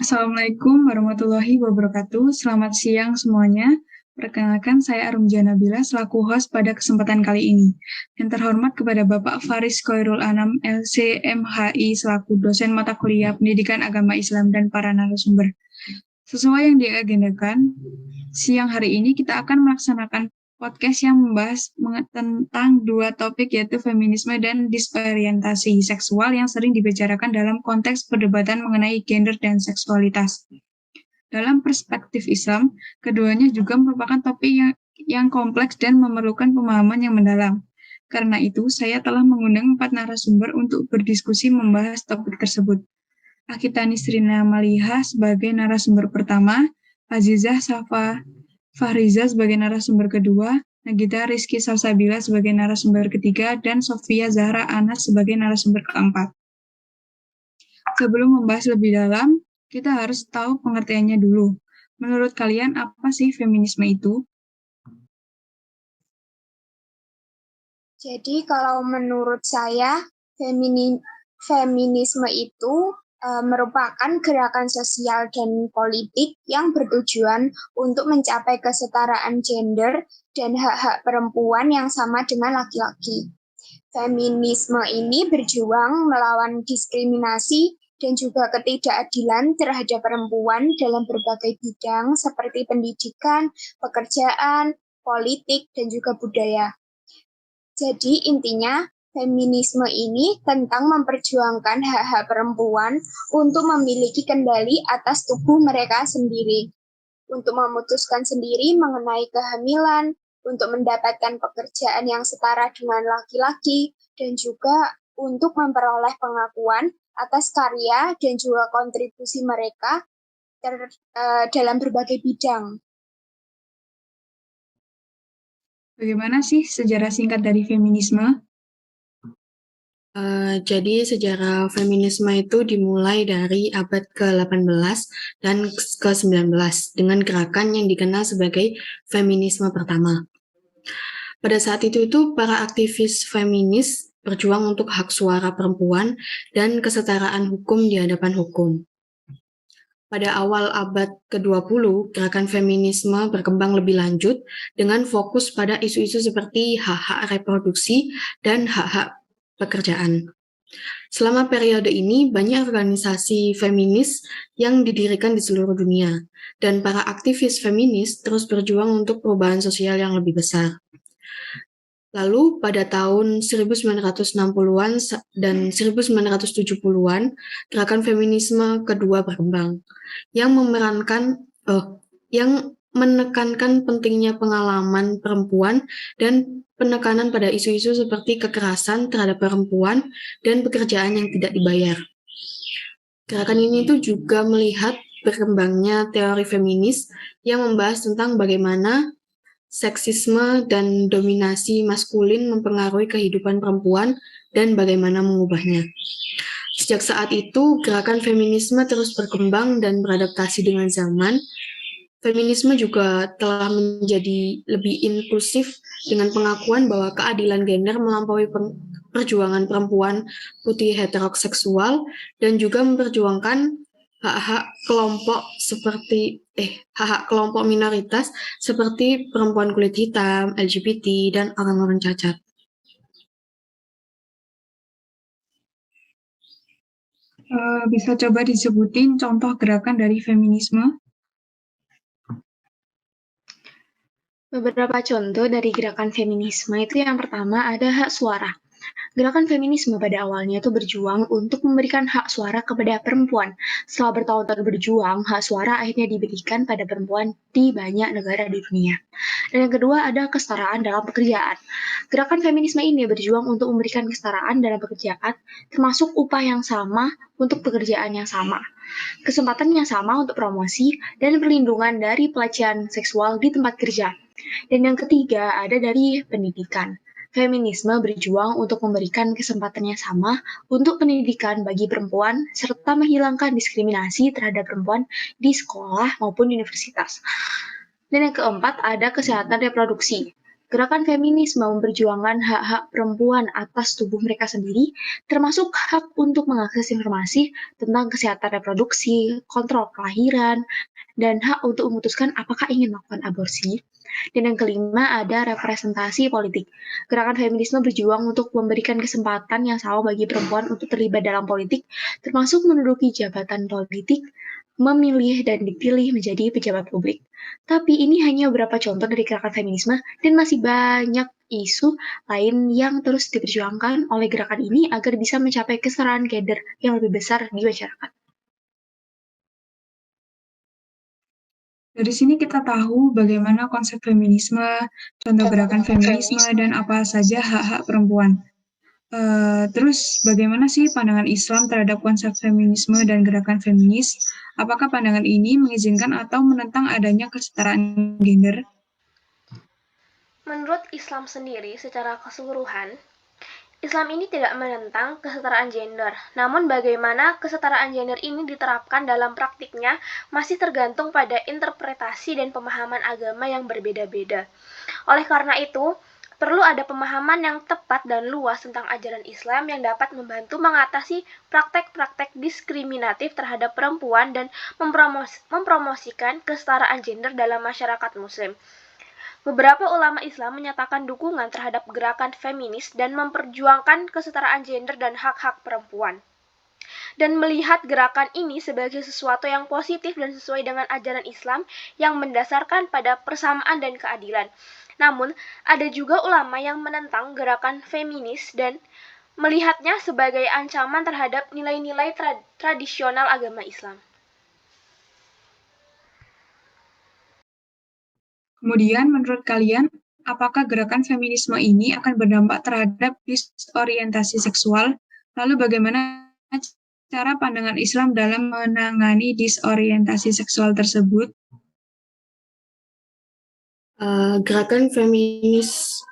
Assalamualaikum warahmatullahi wabarakatuh. Selamat siang semuanya. Perkenalkan, saya Arumja Nabila selaku host pada kesempatan kali ini. Yang terhormat kepada Bapak Faris Khoirul Anam, LC.MHI selaku dosen mata kuliah Pendidikan Agama Islam dan para narasumber. Sesuai yang diagendakan, siang hari ini kita akan melaksanakan podcast yang membahas tentang dua topik, yaitu feminisme dan disorientasi seksual yang sering dibicarakan dalam konteks perdebatan mengenai gender dan seksualitas. Dalam perspektif Islam, keduanya juga merupakan topik yang kompleks dan memerlukan pemahaman yang mendalam. Karena itu, saya telah mengundang 4 narasumber untuk berdiskusi membahas topik tersebut. Akita Nisrina Maliha sebagai narasumber pertama, Azizah Safa Fahriza sebagai narasumber kedua, Nagita Rizky Salsabila sebagai narasumber ketiga, dan Sofia Zahra Anas sebagai narasumber keempat. Sebelum membahas lebih dalam, kita harus tahu pengertiannya dulu. Menurut kalian, apa sih feminisme itu? Jadi kalau menurut saya, feminisme itu merupakan gerakan sosial dan politik yang bertujuan untuk mencapai kesetaraan gender dan hak-hak perempuan yang sama dengan laki-laki. Feminisme ini berjuang melawan diskriminasi dan juga ketidakadilan terhadap perempuan dalam berbagai bidang seperti pendidikan, pekerjaan, politik, dan juga budaya. Jadi intinya feminisme ini tentang memperjuangkan hak-hak perempuan untuk memiliki kendali atas tubuh mereka sendiri, untuk memutuskan sendiri mengenai kehamilan, untuk mendapatkan pekerjaan yang setara dengan laki-laki, dan juga untuk memperoleh pengakuan atas karya dan juga kontribusi mereka dalam berbagai bidang. Bagaimana sih sejarah singkat dari feminisme? Jadi sejarah feminisme itu dimulai dari abad ke-18 dan ke-19 dengan gerakan yang dikenal sebagai feminisme pertama. Pada saat itu para aktivis feminis berjuang untuk hak suara perempuan dan kesetaraan hukum di hadapan hukum. Pada awal abad ke-20, gerakan feminisme berkembang lebih lanjut dengan fokus pada isu-isu seperti hak-hak reproduksi dan hak-hak pekerjaan. Selama periode ini, banyak organisasi feminis yang didirikan di seluruh dunia, dan para aktivis feminis terus berjuang untuk perubahan sosial yang lebih besar. Lalu, pada tahun 1960-an dan 1970-an, gerakan feminisme kedua berkembang, yang menekankan pentingnya pengalaman perempuan dan penekanan pada isu-isu seperti kekerasan terhadap perempuan dan pekerjaan yang tidak dibayar. Gerakan ini juga melihat berkembangnya teori feminis yang membahas tentang bagaimana seksisme dan dominasi maskulin mempengaruhi kehidupan perempuan dan bagaimana mengubahnya. Sejak saat itu, gerakan feminisme terus berkembang dan beradaptasi dengan zaman. Feminisme juga telah menjadi lebih inklusif dengan pengakuan bahwa keadilan gender melampaui perjuangan perempuan putih heteroseksual dan juga memperjuangkan hak-hak kelompok minoritas seperti perempuan kulit hitam, LGBT, dan orang-orang cacat. Bisa coba disebutin contoh gerakan dari feminisme? Beberapa contoh dari gerakan feminisme itu yang pertama ada hak suara. Gerakan feminisme pada awalnya itu berjuang untuk memberikan hak suara kepada perempuan. Setelah bertahun-tahun berjuang, hak suara akhirnya diberikan pada perempuan di banyak negara di dunia. Dan yang kedua ada kesetaraan dalam pekerjaan. Gerakan feminisme ini berjuang untuk memberikan kesetaraan dalam pekerjaan, termasuk upah yang sama untuk pekerjaan yang sama, kesempatan yang sama untuk promosi, dan perlindungan dari pelecehan seksual di tempat kerja. Dan yang ketiga ada dari pendidikan. Feminisme berjuang untuk memberikan kesempatan yang sama untuk pendidikan bagi perempuan serta menghilangkan diskriminasi terhadap perempuan di sekolah maupun universitas. Dan yang keempat ada kesehatan reproduksi. Gerakan feminisme memperjuangkan hak-hak perempuan atas tubuh mereka sendiri, termasuk hak untuk mengakses informasi tentang kesehatan reproduksi, kontrol kelahiran, dan hak untuk memutuskan apakah ingin melakukan aborsi. Dan yang kelima ada representasi politik. Gerakan feminisme berjuang untuk memberikan kesempatan yang sama bagi perempuan untuk terlibat dalam politik, termasuk menduduki jabatan politik, memilih dan dipilih menjadi pejabat publik. Tapi ini hanya beberapa contoh dari gerakan feminisme dan masih banyak isu lain yang terus diperjuangkan oleh gerakan ini agar bisa mencapai kesetaraan gender yang lebih besar di masyarakat. Dari sini kita tahu bagaimana konsep feminisme, contoh gerakan feminisme, dan apa saja hak-hak perempuan. Terus bagaimana sih pandangan Islam terhadap konsep feminisme dan gerakan feminis? Apakah pandangan ini mengizinkan atau menentang adanya kesetaraan gender? Menurut Islam sendiri secara keseluruhan, Islam ini tidak menentang kesetaraan gender, namun bagaimana kesetaraan gender ini diterapkan dalam praktiknya masih tergantung pada interpretasi dan pemahaman agama yang berbeda-beda. Oleh karena itu, perlu ada pemahaman yang tepat dan luas tentang ajaran Islam yang dapat membantu mengatasi praktek-praktek diskriminatif terhadap perempuan dan mempromosikan kesetaraan gender dalam masyarakat Muslim. Beberapa ulama Islam menyatakan dukungan terhadap gerakan feminis dan memperjuangkan kesetaraan gender dan hak-hak perempuan. Dan melihat gerakan ini sebagai sesuatu yang positif dan sesuai dengan ajaran Islam yang mendasarkan pada persamaan dan keadilan. Namun, ada juga ulama yang menentang gerakan feminis dan melihatnya sebagai ancaman terhadap nilai-nilai tradisional agama Islam. Kemudian, menurut kalian, apakah gerakan feminisme ini akan berdampak terhadap disorientasi seksual? Lalu bagaimana cara pandangan Islam dalam menangani disorientasi seksual tersebut? Gerakan feminisme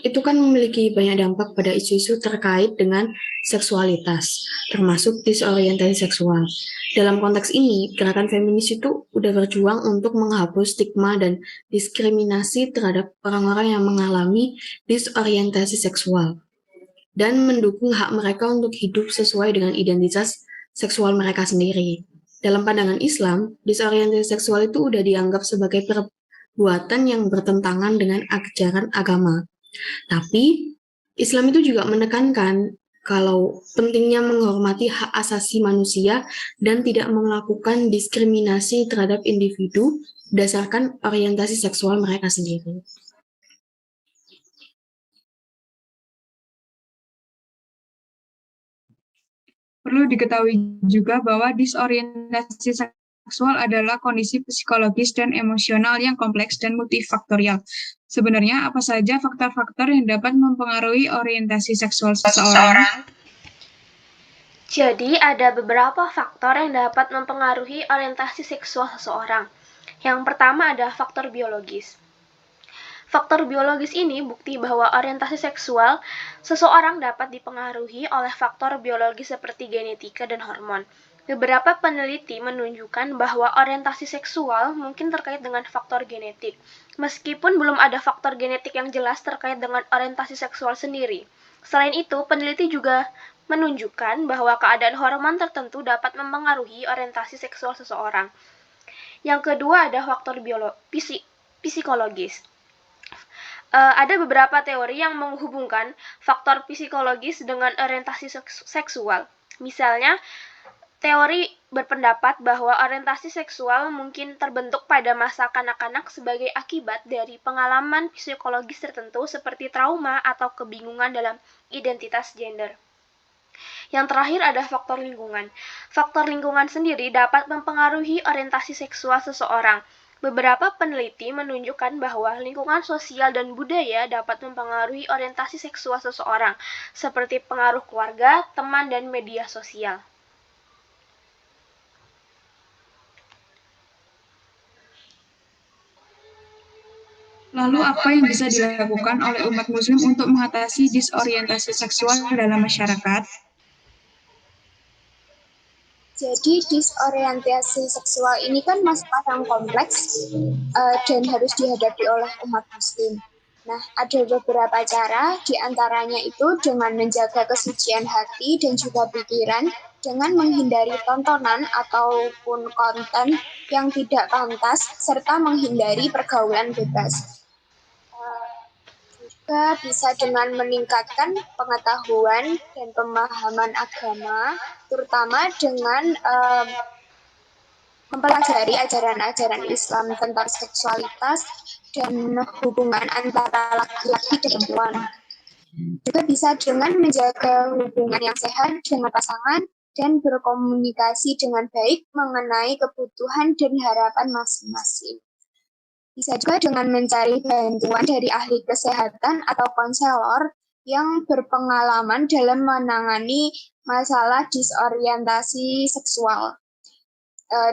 itu kan memiliki banyak dampak pada isu-isu terkait dengan seksualitas, termasuk disorientasi seksual. Dalam konteks ini, gerakan feminis itu udah berjuang untuk menghapus stigma dan diskriminasi terhadap orang-orang yang mengalami disorientasi seksual dan mendukung hak mereka untuk hidup sesuai dengan identitas seksual mereka sendiri. Dalam pandangan Islam, disorientasi seksual itu udah dianggap sebagai perbuatan yang bertentangan dengan ajaran agama. Tapi, Islam itu juga menekankan kalau pentingnya menghormati hak asasi manusia dan tidak melakukan diskriminasi terhadap individu berdasarkan orientasi seksual mereka sendiri. Perlu diketahui juga bahwa disorientasi seksual adalah kondisi psikologis dan emosional yang kompleks dan multifaktorial. Sebenarnya apa saja faktor-faktor yang dapat mempengaruhi orientasi seksual seseorang? Jadi, ada beberapa faktor yang dapat mempengaruhi orientasi seksual seseorang. Yang pertama ada faktor biologis. Faktor biologis ini bukti bahwa orientasi seksual seseorang dapat dipengaruhi oleh faktor biologis seperti genetika dan hormon. Beberapa peneliti menunjukkan bahwa orientasi seksual mungkin terkait dengan faktor genetik, meskipun belum ada faktor genetik yang jelas terkait dengan orientasi seksual sendiri. Selain itu, peneliti juga menunjukkan bahwa keadaan hormon tertentu dapat mempengaruhi orientasi seksual seseorang. Yang kedua ada faktor psikologis. Ada beberapa teori yang menghubungkan faktor psikologis dengan orientasi seksual. Misalnya, teori berpendapat bahwa orientasi seksual mungkin terbentuk pada masa kanak-kanak sebagai akibat dari pengalaman psikologis tertentu seperti trauma atau kebingungan dalam identitas gender. Yang terakhir ada faktor lingkungan. Faktor lingkungan sendiri dapat mempengaruhi orientasi seksual seseorang. Beberapa peneliti menunjukkan bahwa lingkungan sosial dan budaya dapat mempengaruhi orientasi seksual seseorang, seperti pengaruh keluarga, teman, dan media sosial. Lalu apa yang bisa dilakukan oleh umat muslim untuk mengatasi disorientasi seksual dalam masyarakat? Jadi disorientasi seksual ini kan masalah yang kompleks dan harus dihadapi oleh umat muslim. Nah, ada beberapa cara, diantaranya itu dengan menjaga kesucian hati dan juga pikiran, dengan menghindari tontonan ataupun konten yang tidak pantas, serta menghindari pergaulan bebas. Juga bisa dengan meningkatkan pengetahuan dan pemahaman agama, terutama dengan mempelajari ajaran-ajaran Islam tentang seksualitas dan hubungan antara laki-laki dan perempuan. Juga bisa dengan menjaga hubungan yang sehat dengan pasangan dan berkomunikasi dengan baik mengenai kebutuhan dan harapan masing-masing. Bisa juga dengan mencari bantuan dari ahli kesehatan atau konselor yang berpengalaman dalam menangani masalah disorientasi seksual.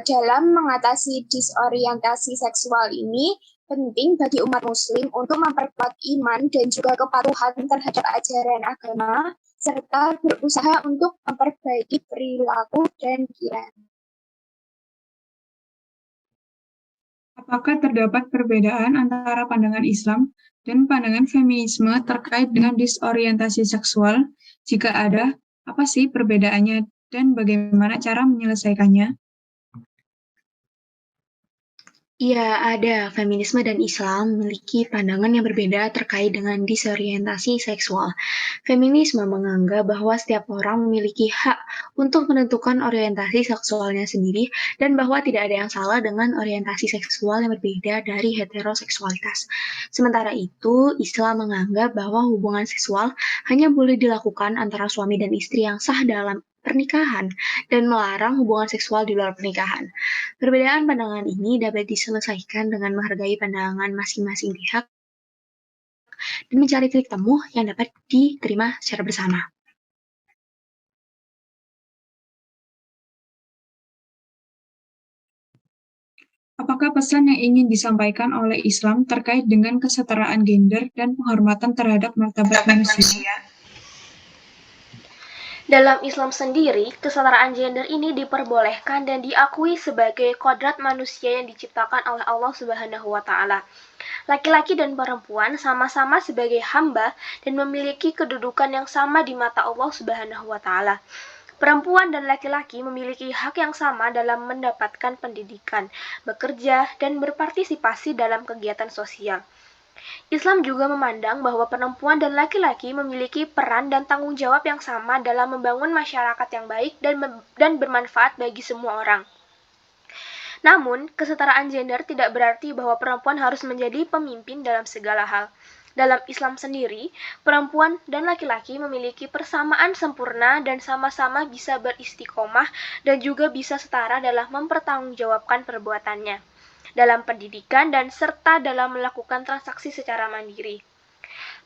Dalam mengatasi disorientasi seksual ini, penting bagi umat muslim untuk memperkuat iman dan juga kepatuhan terhadap ajaran agama, serta berusaha untuk memperbaiki perilaku dan pikiran. Apakah terdapat perbedaan antara pandangan Islam dan pandangan feminisme terkait dengan disorientasi seksual? Jika ada, apa sih perbedaannya dan bagaimana cara menyelesaikannya? Iya, ada. Feminisme dan Islam memiliki pandangan yang berbeda terkait dengan disorientasi seksual. Feminisme menganggap bahwa setiap orang memiliki hak untuk menentukan orientasi seksualnya sendiri dan bahwa tidak ada yang salah dengan orientasi seksual yang berbeda dari heteroseksualitas. Sementara itu, Islam menganggap bahwa hubungan seksual hanya boleh dilakukan antara suami dan istri yang sah dalam pernikahan dan melarang hubungan seksual di luar pernikahan. Perbedaan pandangan ini dapat diselesaikan dengan menghargai pandangan masing-masing pihak dan mencari titik temu yang dapat diterima secara bersama. Apakah pesan yang ingin disampaikan oleh Islam terkait dengan kesetaraan gender dan penghormatan terhadap martabat manusia? Dalam Islam sendiri, kesetaraan gender ini diperbolehkan dan diakui sebagai kodrat manusia yang diciptakan oleh Allah Subhanahu wa Ta'ala. Laki-laki dan perempuan sama-sama sebagai hamba dan memiliki kedudukan yang sama di mata Allah Subhanahu wa Ta'ala. Perempuan dan laki-laki memiliki hak yang sama dalam mendapatkan pendidikan, bekerja, dan berpartisipasi dalam kegiatan sosial. Islam juga memandang bahwa perempuan dan laki-laki memiliki peran dan tanggung jawab yang sama dalam membangun masyarakat yang baik dan bermanfaat bagi semua orang. Namun, kesetaraan gender tidak berarti bahwa perempuan harus menjadi pemimpin dalam segala hal. Dalam Islam sendiri, perempuan dan laki-laki memiliki persamaan sempurna dan sama-sama bisa beristiqomah dan juga bisa setara dalam mempertanggungjawabkan perbuatannya dalam pendidikan dan serta dalam melakukan transaksi secara mandiri.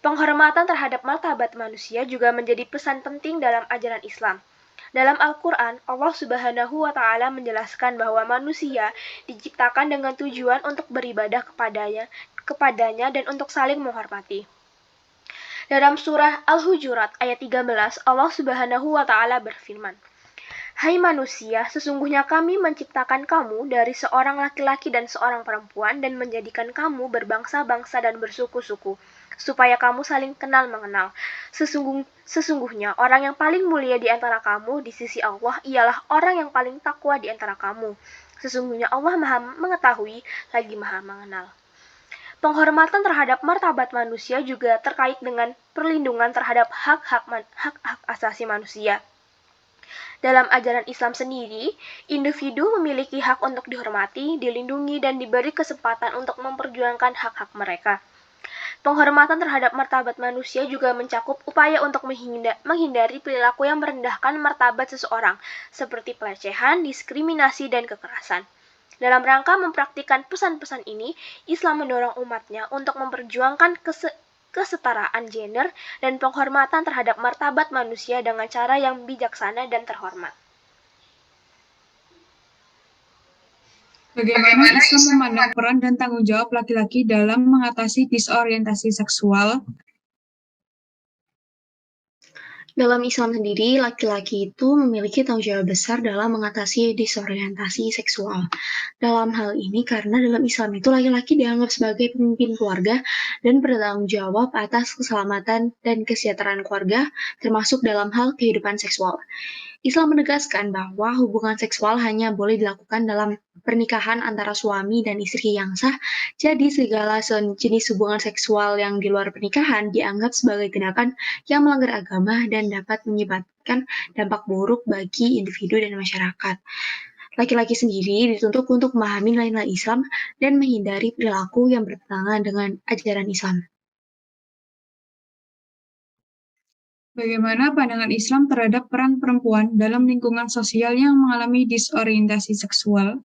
Penghormatan terhadap martabat manusia juga menjadi pesan penting dalam ajaran Islam. Dalam Al-Quran, Allah Subhanahu wa Ta'ala menjelaskan bahwa manusia diciptakan dengan tujuan untuk beribadah kepadanya dan untuk saling menghormati. Dalam surah Al-Hujurat ayat 13, Allah Subhanahu wa Ta'ala berfirman, "Hai manusia, sesungguhnya kami menciptakan kamu dari seorang laki-laki dan seorang perempuan dan menjadikan kamu berbangsa-bangsa dan bersuku-suku, supaya kamu saling kenal-mengenal. Sesungguhnya orang yang paling mulia di antara kamu di sisi Allah ialah orang yang paling takwa di antara kamu. Sesungguhnya Allah Maha mengetahui lagi Maha mengenal." Penghormatan terhadap martabat manusia juga terkait dengan perlindungan terhadap hak-hak asasi manusia. Dalam ajaran Islam sendiri, individu memiliki hak untuk dihormati, dilindungi, dan diberi kesempatan untuk memperjuangkan hak-hak mereka. Penghormatan terhadap martabat manusia juga mencakup upaya untuk menghindari perilaku yang merendahkan martabat seseorang, seperti pelecehan, diskriminasi, dan kekerasan. Dalam rangka mempraktikkan pesan-pesan ini, Islam mendorong umatnya untuk memperjuangkan kesetaraan gender dan penghormatan terhadap martabat manusia dengan cara yang bijaksana dan terhormat. Bagaimana Islam memandang peran dan tanggung jawab laki-laki dalam mengatasi disorientasi seksual? Dalam Islam sendiri, laki-laki itu memiliki tanggung jawab besar dalam mengatasi disorientasi seksual. Dalam hal ini, karena dalam Islam itu laki-laki dianggap sebagai pemimpin keluarga dan bertanggung jawab atas keselamatan dan kesejahteraan keluarga, termasuk dalam hal kehidupan seksual. Islam menegaskan bahwa hubungan seksual hanya boleh dilakukan dalam pernikahan antara suami dan istri yang sah, jadi segala jenis hubungan seksual yang di luar pernikahan dianggap sebagai tindakan yang melanggar agama dan dapat menyebabkan dampak buruk bagi individu dan masyarakat. Laki-laki sendiri dituntut untuk memahami nilai-nilai Islam dan menghindari perilaku yang bertentangan dengan ajaran Islam. Bagaimana pandangan Islam terhadap peran perempuan dalam lingkungan sosial yang mengalami disorientasi seksual?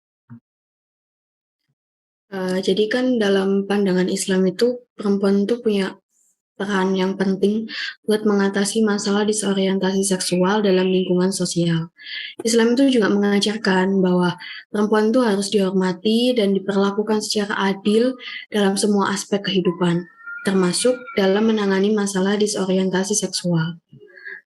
Jadi kan dalam pandangan Islam itu perempuan itu punya peran yang penting buat mengatasi masalah disorientasi seksual dalam lingkungan sosial. Islam itu juga mengajarkan bahwa perempuan itu harus dihormati dan diperlakukan secara adil dalam semua aspek kehidupan, termasuk dalam menangani masalah disorientasi seksual.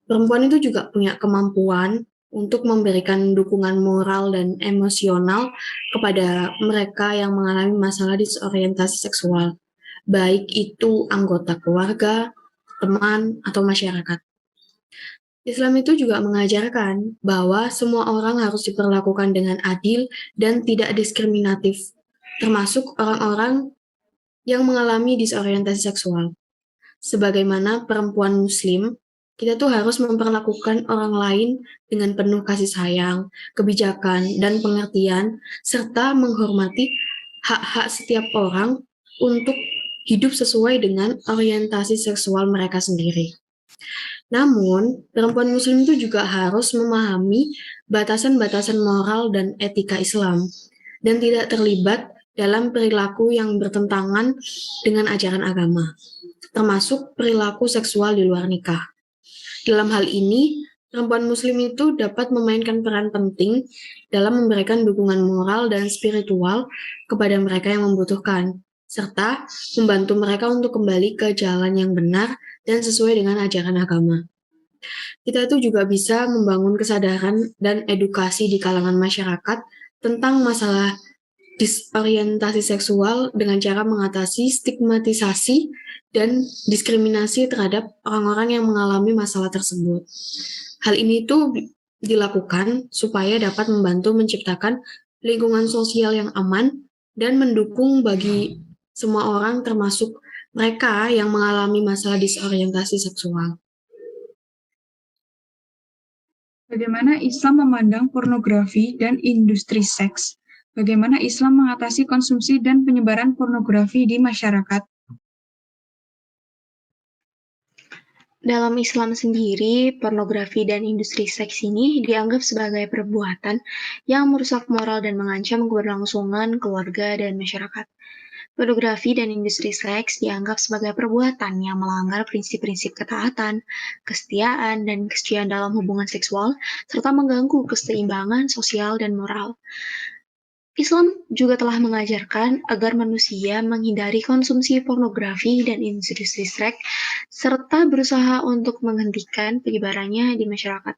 Perempuan itu juga punya kemampuan untuk memberikan dukungan moral dan emosional kepada mereka yang mengalami masalah disorientasi seksual, baik itu anggota keluarga, teman, atau masyarakat. Islam itu juga mengajarkan bahwa semua orang harus diperlakukan dengan adil dan tidak diskriminatif, termasuk orang-orang yang mengalami disorientasi seksual. Sebagaimana perempuan Muslim, kita tuh harus memperlakukan orang lain dengan penuh kasih sayang, kebijakan, dan pengertian, serta menghormati hak-hak setiap orang untuk hidup sesuai dengan orientasi seksual mereka sendiri. Namun, perempuan Muslim itu juga harus memahami batasan-batasan moral dan etika Islam, dan tidak terlibat dalam perilaku yang bertentangan dengan ajaran agama, termasuk perilaku seksual di luar nikah. Dalam hal ini, perempuan Muslim itu dapat memainkan peran penting dalam memberikan dukungan moral dan spiritual kepada mereka yang membutuhkan, serta membantu mereka untuk kembali ke jalan yang benar dan sesuai dengan ajaran agama. Kita itu juga bisa membangun kesadaran dan edukasi di kalangan masyarakat tentang masalah disorientasi seksual dengan cara mengatasi stigmatisasi dan diskriminasi terhadap orang-orang yang mengalami masalah tersebut. Hal ini tuh dilakukan supaya dapat membantu menciptakan lingkungan sosial yang aman dan mendukung bagi semua orang termasuk mereka yang mengalami masalah disorientasi seksual. Bagaimana Islam memandang pornografi dan industri seks? Bagaimana Islam mengatasi konsumsi dan penyebaran pornografi di masyarakat? Dalam Islam sendiri, pornografi dan industri seks ini dianggap sebagai perbuatan yang merusak moral dan mengancam keberlangsungan keluarga dan masyarakat. Pornografi dan industri seks dianggap sebagai perbuatan yang melanggar prinsip-prinsip ketaatan, kesetiaan, dan kesucian dalam hubungan seksual, serta mengganggu keseimbangan sosial dan moral. Islam juga telah mengajarkan agar manusia menghindari konsumsi pornografi dan industri seks, serta berusaha untuk menghentikan penyebarannya di masyarakat.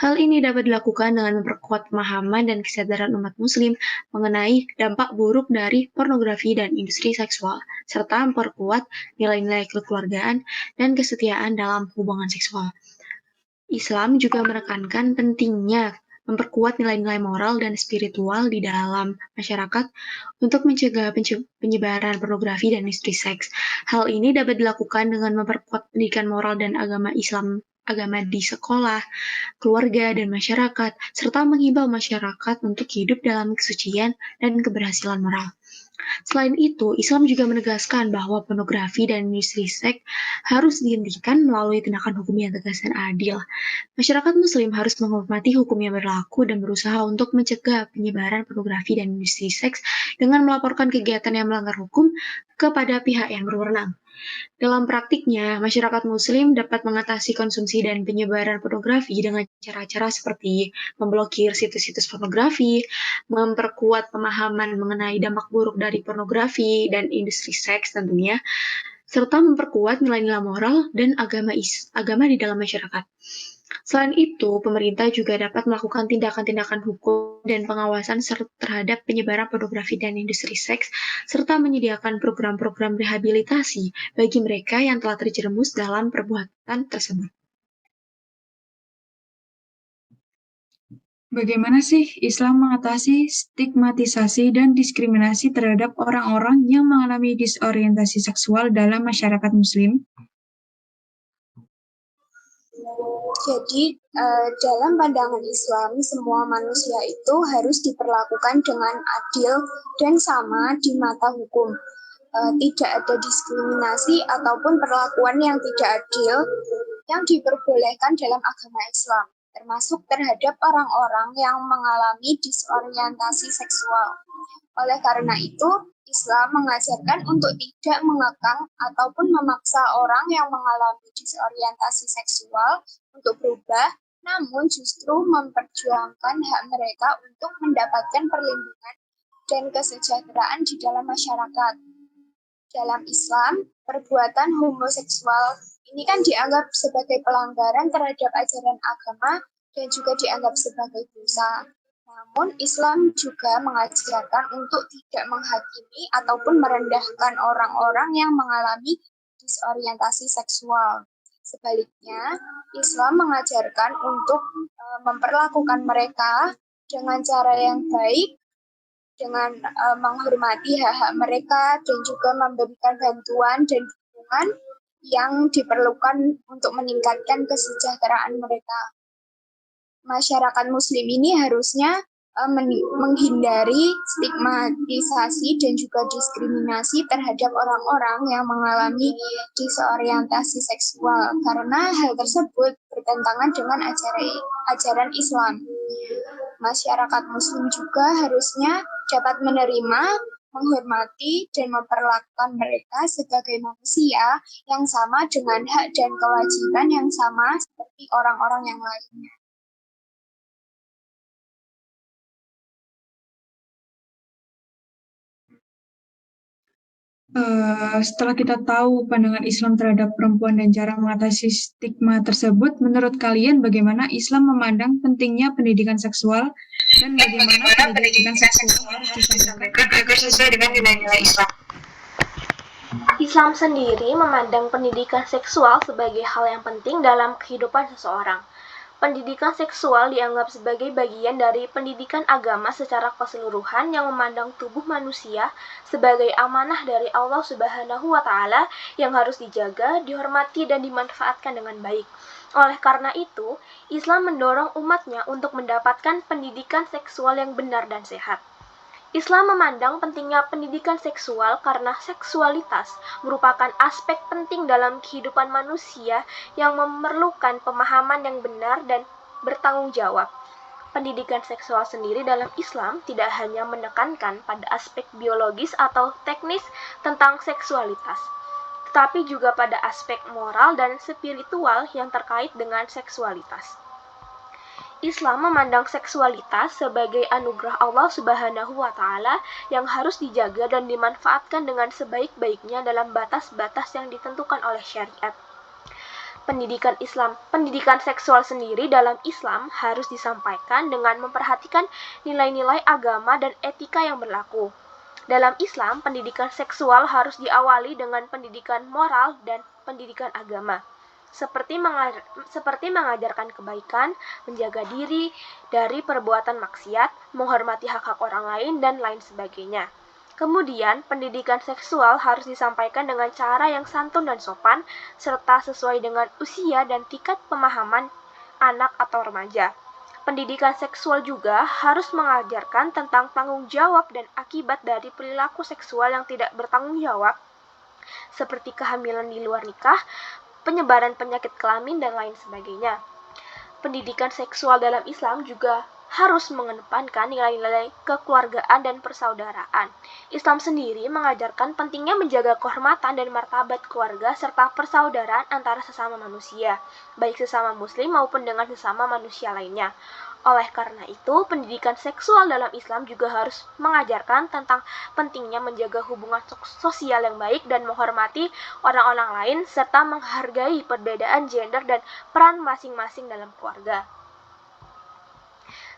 Hal ini dapat dilakukan dengan memperkuat pemahaman dan kesadaran umat muslim mengenai dampak buruk dari pornografi dan industri seksual, serta memperkuat nilai-nilai kekeluargaan dan kesetiaan dalam hubungan seksual. Islam juga menekankan pentingnya memperkuat nilai-nilai moral dan spiritual di dalam masyarakat untuk mencegah penyebaran pornografi dan industri seks. Hal ini dapat dilakukan dengan memperkuat pendidikan moral dan agama di sekolah, keluarga, dan masyarakat, serta menghimbau masyarakat untuk hidup dalam kesucian dan keberhasilan moral. Selain itu, Islam juga menegaskan bahwa pornografi dan industri seks harus dihentikan melalui tindakan hukum yang tegas dan adil. Masyarakat Muslim harus menghormati hukum yang berlaku dan berusaha untuk mencegah penyebaran pornografi dan industri seks dengan melaporkan kegiatan yang melanggar hukum kepada pihak yang berwenang. Dalam praktiknya, masyarakat Muslim dapat mengatasi konsumsi dan penyebaran pornografi dengan cara-cara seperti memblokir situs-situs pornografi, memperkuat pemahaman mengenai dampak buruk dari pornografi dan industri seks tentunya, serta memperkuat nilai-nilai moral dan agama di dalam masyarakat. Selain itu, pemerintah juga dapat melakukan tindakan-tindakan hukum dan pengawasan terhadap penyebaran pornografi dan industri seks, serta menyediakan program-program rehabilitasi bagi mereka yang telah terjerumus dalam perbuatan tersebut. Bagaimana sih Islam mengatasi stigmatisasi dan diskriminasi terhadap orang-orang yang mengalami disorientasi seksual dalam masyarakat Muslim? Jadi, dalam pandangan Islam, semua manusia itu harus diperlakukan dengan adil dan sama di mata hukum. Tidak ada diskriminasi ataupun perlakuan yang tidak adil yang diperbolehkan dalam agama Islam, termasuk terhadap orang-orang yang mengalami disorientasi seksual. Oleh karena itu, Islam mengajarkan untuk tidak mengekang ataupun memaksa orang yang mengalami disorientasi seksual untuk berubah, namun justru memperjuangkan hak mereka untuk mendapatkan perlindungan dan kesejahteraan di dalam masyarakat. Dalam Islam, perbuatan homoseksual ini kan dianggap sebagai pelanggaran terhadap ajaran agama dan juga dianggap sebagai dosa. Namun, Islam juga mengajarkan untuk tidak menghakimi ataupun merendahkan orang-orang yang mengalami disorientasi seksual. Sebaliknya, Islam mengajarkan untuk memperlakukan mereka dengan cara yang baik, dengan menghormati hak-hak mereka dan juga memberikan bantuan dan dukungan yang diperlukan untuk meningkatkan kesejahteraan mereka. Masyarakat Muslim ini harusnya menghindari stigmatisasi dan juga diskriminasi terhadap orang-orang yang mengalami disorientasi seksual karena hal tersebut bertentangan dengan ajaran Islam. Masyarakat Muslim juga harusnya dapat menerima, menghormati, dan memperlakukan mereka sebagai manusia yang sama dengan hak dan kewajiban yang sama seperti orang-orang yang lainnya. Setelah kita tahu pandangan Islam terhadap perempuan dan cara mengatasi stigma tersebut, menurut kalian bagaimana Islam memandang pentingnya pendidikan seksual dan bagaimana pendidikan seksual harus disampaikan agar sesuai dengan nilai-nilai Islam? Islam sendiri memandang pendidikan seksual sebagai hal yang penting dalam kehidupan seseorang. Pendidikan seksual dianggap sebagai bagian dari pendidikan agama secara keseluruhan yang memandang tubuh manusia sebagai amanah dari Allah Subhanahu wa Ta'ala yang harus dijaga, dihormati, dan dimanfaatkan dengan baik. Oleh karena itu, Islam mendorong umatnya untuk mendapatkan pendidikan seksual yang benar dan sehat. Islam memandang pentingnya pendidikan seksual karena seksualitas merupakan aspek penting dalam kehidupan manusia yang memerlukan pemahaman yang benar dan bertanggung jawab. Pendidikan seksual sendiri dalam Islam tidak hanya menekankan pada aspek biologis atau teknis tentang seksualitas, tetapi juga pada aspek moral dan spiritual yang terkait dengan seksualitas. Islam memandang seksualitas sebagai anugerah Allah Subhanahu wa Ta'ala yang harus dijaga dan dimanfaatkan dengan sebaik-baiknya dalam batas-batas yang ditentukan oleh syariat. Pendidikan seksual sendiri dalam Islam harus disampaikan dengan memperhatikan nilai-nilai agama dan etika yang berlaku. Dalam Islam, pendidikan seksual harus diawali dengan pendidikan moral dan pendidikan agama. Seperti mengajarkan kebaikan, menjaga diri dari perbuatan maksiat, menghormati hak-hak orang lain, dan lain sebagainya. Kemudian, pendidikan seksual harus disampaikan dengan cara yang santun dan sopan, serta sesuai dengan usia dan tingkat pemahaman anak atau remaja. Pendidikan seksual juga harus mengajarkan tentang tanggung jawab dan akibat dari perilaku seksual yang tidak bertanggung jawab, seperti kehamilan di luar nikah, penyebaran penyakit kelamin, dan lain sebagainya. Pendidikan seksual dalam Islam juga harus mengedepankan nilai-nilai kekeluargaan dan persaudaraan. Islam sendiri mengajarkan pentingnya menjaga kehormatan dan martabat keluarga serta persaudaraan antara sesama manusia, baik sesama muslim maupun dengan sesama manusia lainnya. Oleh karena itu, pendidikan seksual dalam Islam juga harus mengajarkan tentang pentingnya menjaga hubungan sosial yang baik dan menghormati orang-orang lain serta menghargai perbedaan gender dan peran masing-masing dalam keluarga.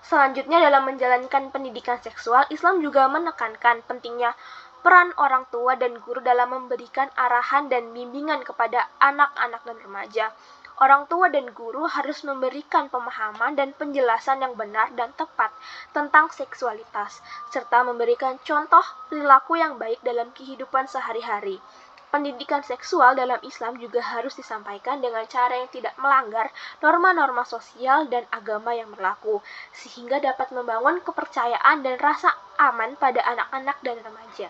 Selanjutnya, dalam menjalankan pendidikan seksual, Islam juga menekankan pentingnya peran orang tua dan guru dalam memberikan arahan dan bimbingan kepada anak-anak dan remaja. Orang tua dan guru harus memberikan pemahaman dan penjelasan yang benar dan tepat tentang seksualitas, serta memberikan contoh perilaku yang baik dalam kehidupan sehari-hari. Pendidikan seksual dalam Islam juga harus disampaikan dengan cara yang tidak melanggar norma-norma sosial dan agama yang berlaku, sehingga dapat membangun kepercayaan dan rasa aman pada anak-anak dan remaja.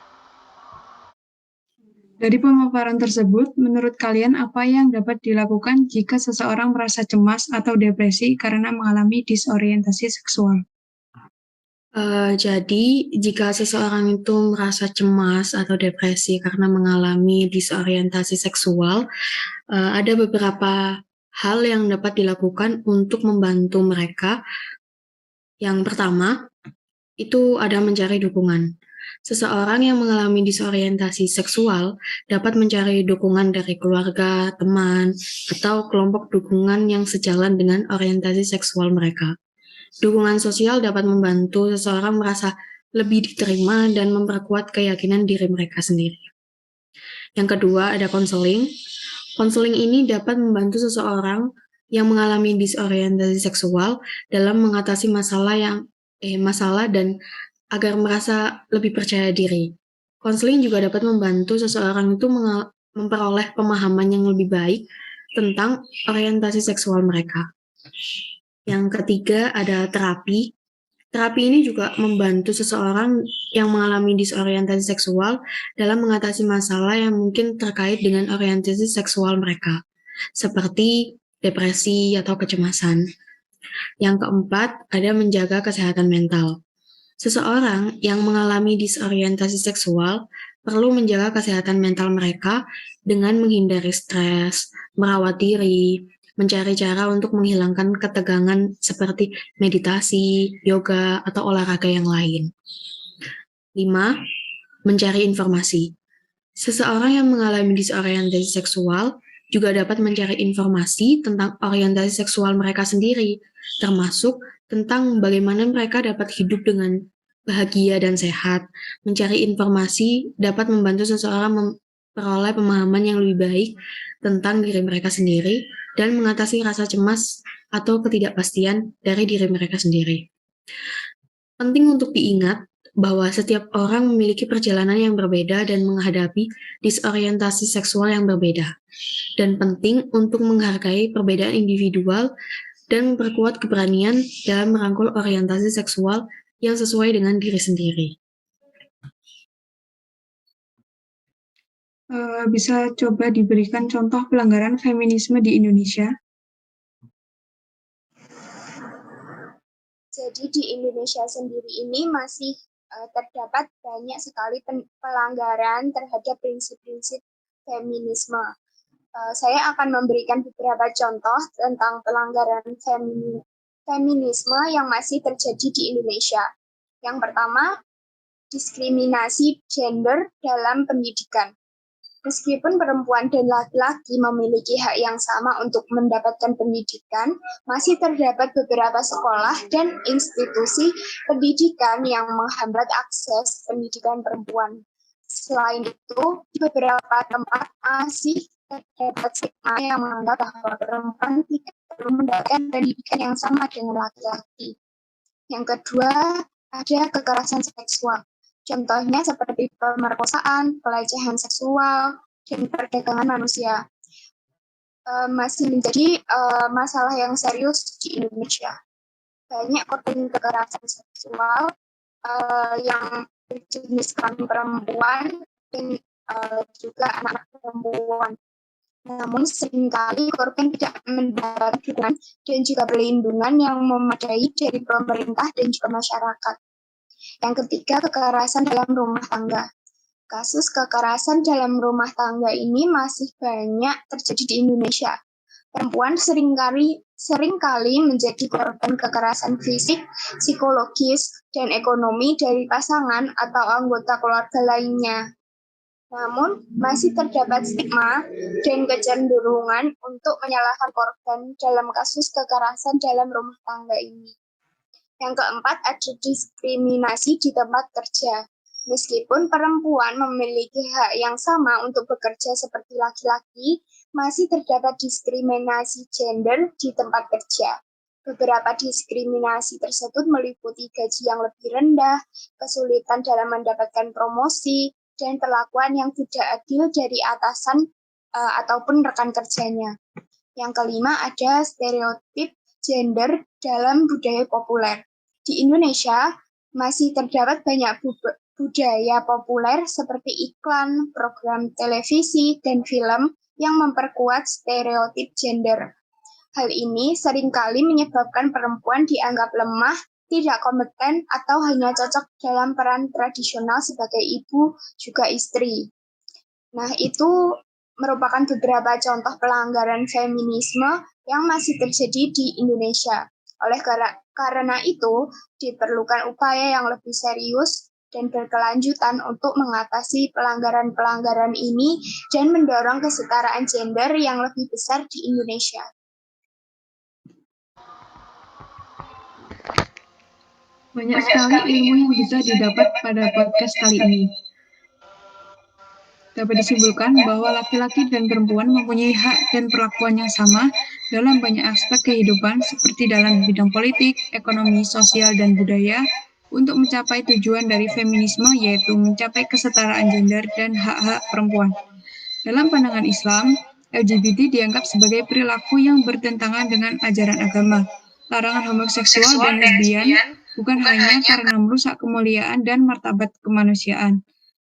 Dari pemaparan tersebut, menurut kalian apa yang dapat dilakukan jika seseorang merasa cemas atau depresi karena mengalami disorientasi seksual? Jadi, jika seseorang itu merasa cemas atau depresi karena mengalami disorientasi seksual, ada beberapa hal yang dapat dilakukan untuk membantu mereka. Yang pertama, itu ada mencari dukungan. Seseorang yang mengalami disorientasi seksual dapat mencari dukungan dari keluarga, teman, atau kelompok dukungan yang sejalan dengan orientasi seksual mereka. Dukungan sosial dapat membantu seseorang merasa lebih diterima dan memperkuat keyakinan diri mereka sendiri. Yang kedua, ada konseling. Konseling ini dapat membantu seseorang yang mengalami disorientasi seksual dalam mengatasi masalah dan agar merasa lebih percaya diri. Konseling juga dapat membantu seseorang itu memperoleh pemahaman yang lebih baik tentang orientasi seksual mereka. Yang ketiga ada terapi. Terapi ini juga membantu seseorang yang mengalami disorientasi seksual dalam mengatasi masalah yang mungkin terkait dengan orientasi seksual mereka, seperti depresi atau kecemasan. Yang keempat ada menjaga kesehatan mental. Seseorang yang mengalami disorientasi seksual perlu menjaga kesehatan mental mereka dengan menghindari stres, merawat diri, mencari cara untuk menghilangkan ketegangan seperti meditasi, yoga, atau olahraga yang lain. 5. Mencari informasi. Seseorang yang mengalami disorientasi seksual juga dapat mencari informasi tentang orientasi seksual mereka sendiri, termasuk tentang bagaimana mereka dapat hidup dengan bahagia dan sehat. Mencari informasi dapat membantu seseorang memperoleh pemahaman yang lebih baik tentang diri mereka sendiri dan mengatasi rasa cemas atau ketidakpastian dari diri mereka sendiri. Penting untuk diingat bahwa setiap orang memiliki perjalanan yang berbeda dan menghadapi disorientasi seksual yang berbeda. Dan penting untuk menghargai perbedaan individual dan memperkuat keberanian dalam merangkul orientasi seksual yang sesuai dengan diri sendiri. Bisa coba diberikan contoh pelanggaran feminisme di Indonesia? Jadi di Indonesia sendiri ini masih terdapat banyak sekali pelanggaran terhadap prinsip-prinsip feminisme. Saya akan memberikan beberapa contoh tentang pelanggaran feminisme yang masih terjadi di Indonesia. Yang pertama, diskriminasi gender dalam pendidikan. Meskipun perempuan dan laki-laki memiliki hak yang sama untuk mendapatkan pendidikan, masih terdapat beberapa sekolah dan institusi pendidikan yang menghambat akses pendidikan perempuan. Selain itu, di beberapa tempat masih terdapat stigma yang menganggap bahwa perempuan tidak perlu mendapatkan pendidikan yang sama dengan laki-laki. Yang kedua, ada kekerasan seksual. Contohnya seperti pemerkosaan, pelecehan seksual, dan perdagangan manusia. Masih menjadi masalah yang serius di Indonesia. Banyak korban kekerasan seksual yang berjenis kelamin perempuan dan juga anak perempuan. Namun seringkali korban tidak mendapat dukungan dan juga perlindungan yang memadai dari pemerintah dan juga masyarakat. Yang ketiga, kekerasan dalam rumah tangga. Kasus kekerasan dalam rumah tangga ini masih banyak terjadi di Indonesia. Perempuan seringkali seringkali menjadi korban kekerasan fisik, psikologis, dan ekonomi dari pasangan atau anggota keluarga lainnya. Namun, masih terdapat stigma dan kecenderungan untuk menyalahkan korban dalam kasus kekerasan dalam rumah tangga ini. Yang keempat, ada diskriminasi di tempat kerja. Meskipun perempuan memiliki hak yang sama untuk bekerja seperti laki-laki, masih terdapat diskriminasi gender di tempat kerja. Beberapa diskriminasi tersebut meliputi gaji yang lebih rendah, kesulitan dalam mendapatkan promosi, dan perlakuan yang tidak adil dari atasan ataupun rekan kerjanya. Yang kelima, ada stereotip gender dalam budaya populer. Di Indonesia, masih terdapat banyak budaya populer seperti iklan, program televisi, dan film yang memperkuat stereotip gender. Hal ini seringkali menyebabkan perempuan dianggap lemah, tidak kompeten, atau hanya cocok dalam peran tradisional sebagai ibu, juga istri. Nah, itu merupakan beberapa contoh pelanggaran feminisme yang masih terjadi di Indonesia. Oleh karena itu, diperlukan upaya yang lebih serius dan berkelanjutan untuk mengatasi pelanggaran-pelanggaran ini dan mendorong kesetaraan gender yang lebih besar di Indonesia. Banyak sekali ilmu yang bisa didapat pada podcast kali ini. Dapat disimpulkan bahwa laki-laki dan perempuan mempunyai hak dan perlakuan yang sama dalam banyak aspek kehidupan seperti dalam bidang politik, ekonomi, sosial, dan budaya untuk mencapai tujuan dari feminisme yaitu mencapai kesetaraan gender dan hak-hak perempuan. Dalam pandangan Islam, LGBT dianggap sebagai perilaku yang bertentangan dengan ajaran agama. Larangan homoseksual dan lesbian bukan hanya karena merusak kemuliaan dan martabat kemanusiaan,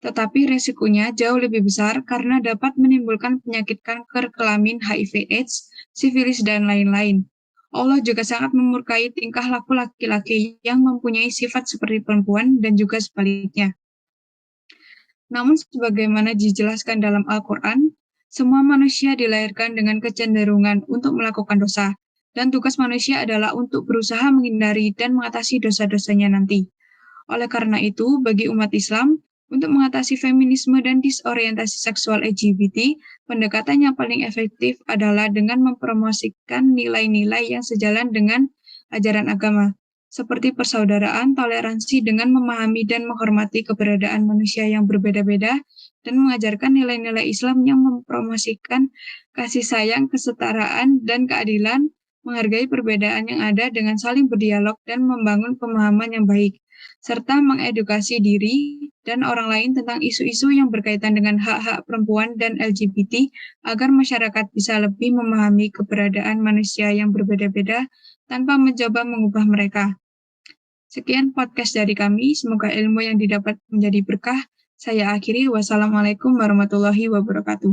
tetapi resikonya jauh lebih besar karena dapat menimbulkan penyakit kanker kelamin, HIV/AIDS, sifilis, dan lain-lain. Allah juga sangat memurkai tingkah laku laki-laki yang mempunyai sifat seperti perempuan dan juga sebaliknya. Namun sebagaimana dijelaskan dalam Al-Quran, semua manusia dilahirkan dengan kecenderungan untuk melakukan dosa, dan tugas manusia adalah untuk berusaha menghindari dan mengatasi dosa-dosanya nanti. Oleh karena itu, bagi umat Islam, untuk mengatasi feminisme dan disorientasi seksual LGBT, pendekatan yang paling efektif adalah dengan mempromosikan nilai-nilai yang sejalan dengan ajaran agama, seperti persaudaraan, toleransi dengan memahami dan menghormati keberadaan manusia yang berbeda-beda, dan mengajarkan nilai-nilai Islam yang mempromosikan kasih sayang, kesetaraan, dan keadilan, menghargai perbedaan yang ada dengan saling berdialog dan membangun pemahaman yang baik, serta mengedukasi diri dan orang lain tentang isu-isu yang berkaitan dengan hak-hak perempuan dan LGBT agar masyarakat bisa lebih memahami keberadaan manusia yang berbeda-beda tanpa mencoba mengubah mereka. Sekian podcast dari kami, semoga ilmu yang didapat menjadi berkah. Saya akhiri, wassalamualaikum warahmatullahi wabarakatuh.